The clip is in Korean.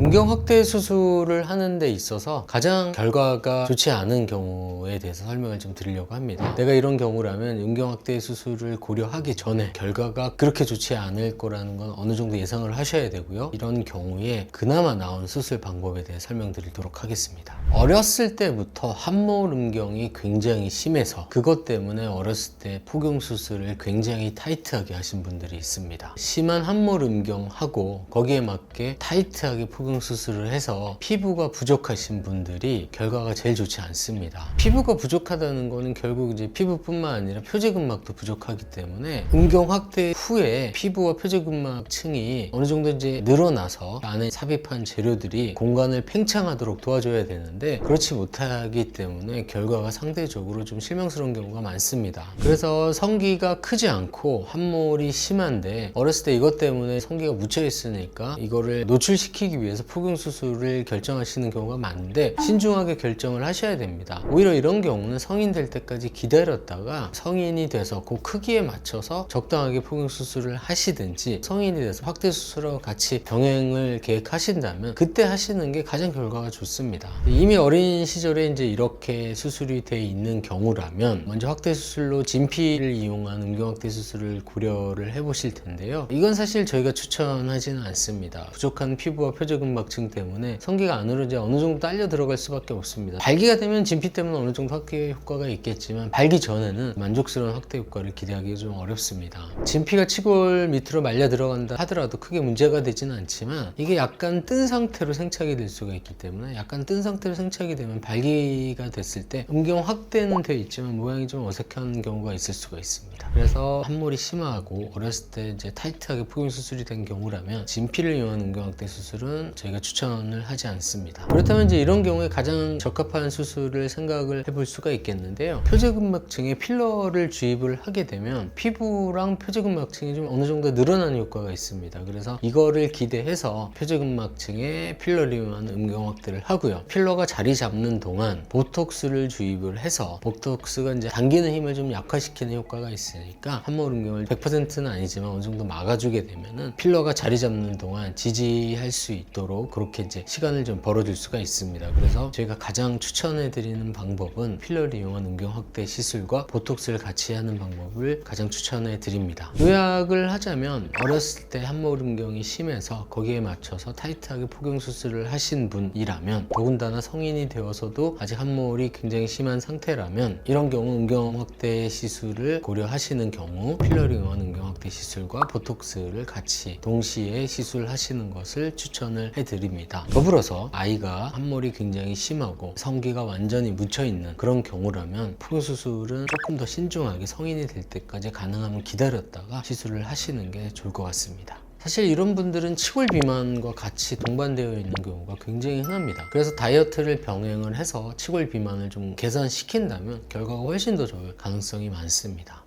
음경 확대 수술을 하는 데 있어서 가장 결과가 좋지 않은 경우에 대해서 설명을 좀 드리려고 합니다. 내가 이런 경우라면 음경 확대 수술을 고려하기 전에 결과가 그렇게 좋지 않을 거라는 건 어느 정도 예상을 하셔야 되고요. 이런 경우에 그나마 나온 수술 방법에 대해 설명드리도록 하겠습니다. 어렸을 때부터 함몰 음경이 굉장히 심해서 그것 때문에 어렸을 때 포경 수술을 굉장히 타이트하게 하신 분들이 있습니다. 심한 함몰 음경하고 거기에 맞게 타이트하게 포경 수술을 해서 피부가 부족하신 분들이 결과가 제일 좋지 않습니다. 피부가 부족하다는 거는 결국 이제 피부뿐만 아니라 표지근막도 부족하기 때문에 음경 확대 후에 피부와 표지근막층이 어느 정도 이제 늘어나서 안에 삽입한 재료들이 공간을 팽창하도록 도와줘야 되는데 그렇지 못하기 때문에 결과가 상대적으로 좀 실망스러운 경우가 많습니다. 그래서 성기가 크지 않고 함몰이 심한데 어렸을 때 이것 때문에 성기가 묻혀 있으니까 이거를 노출시키기 위해서 포경 수술을 결정하시는 경우가 많은데 신중하게 결정을 하셔야 됩니다. 오히려 이런 경우는 성인 될 때까지 기다렸다가 성인이 돼서 그 크기에 맞춰서 적당하게 포경 수술을 하시든지 성인이 돼서 확대 수술하고 같이 병행을 계획하신다면 그때 하시는 게 가장 결과가 좋습니다. 이미 어린 시절에 이제 이렇게 수술이 돼 있는 경우라면 먼저 확대 수술로 진피를 이용한 음경 확대 수술을 고려를 해보실 텐데요. 이건 사실 저희가 추천하지는 않습니다. 부족한 피부와 표지근막층 때문에 성기가 안으로 이제 어느 정도 딸려 들어갈 수밖에 없습니다. 발기가 되면 진피 때문에 어느 정도 확대 효과가 있겠지만 발기 전에는 만족스러운 확대 효과를 기대하기가 좀 어렵습니다. 진피가 치골 밑으로 말려 들어간다 하더라도 크게 문제가 되지는 않지만 이게 약간 뜬 상태로 생착이 될 수가 있기 때문에 약간 뜬 상태로 생착이 되면 발기가 됐을 때 음경 확대는 되어 있지만 모양이 좀 어색한 경우가 있을 수가 있습니다. 그래서 함몰이 심하고 어렸을 때 이제 타이트하게 포경 수술이 된 경우라면 진피를 이용한 음경 확대 수술은 저희가 추천을 하지 않습니다. 그렇다면 이제 이런 경우에 가장 적합한 수술을 생각을 해볼 수가 있겠는데요. 표지근막층에 필러를 주입을 하게 되면 피부랑 표지근막층이 좀 어느 정도 늘어나는 효과가 있습니다. 그래서 이거를 기대해서 표지근막층에 필러를 이용한 음경 확대를 하고요. 필러가 자리 잡는 동안 보톡스를 주입을 해서 보톡스가 이제 당기는 힘을 좀 약화시키는 효과가 있으니까 함몰 음경을 100%는 아니지만 어느 정도 막아주게 되면은 필러가 자리 잡는 동안 지지할 수 있도록 그렇게 이제 시간을 좀 벌어줄 수가 있습니다. 그래서 저희가 가장 추천해드리는 방법은 필러를 이용한 음경 확대 시술과 보톡스를 같이 하는 방법을 가장 추천해드립니다. 요약을 하자면 어렸을 때 함몰 음경이 심해서 거기에 맞춰서 타이트하게 포경 수술을 하신 분이라면 더군다나 성인이 되어서도 아직 함몰이 굉장히 심한 상태라면 이런 경우 음경 확대 시술을 고려하시는 경우 필러를 이용한 음경 확대 시술과 보톡스를 같이 동시에 시술하시는 것을 추천을 해드립니다. 더불어서 아이가 함몰이 굉장히 심하고 성기가 완전히 묻혀있는 그런 경우라면 포경 수술은 조금 더 신중하게 성인이 될 때까지 가능하면 기다렸다가 시술을 하시는 게 좋을 것 같습니다. 사실 이런 분들은 치골 비만과 같이 동반되어 있는 경우가 굉장히 흔합니다. 그래서 다이어트를 병행을 해서 치골 비만을 좀 개선시킨다면 결과가 훨씬 더 좋을 가능성이 많습니다.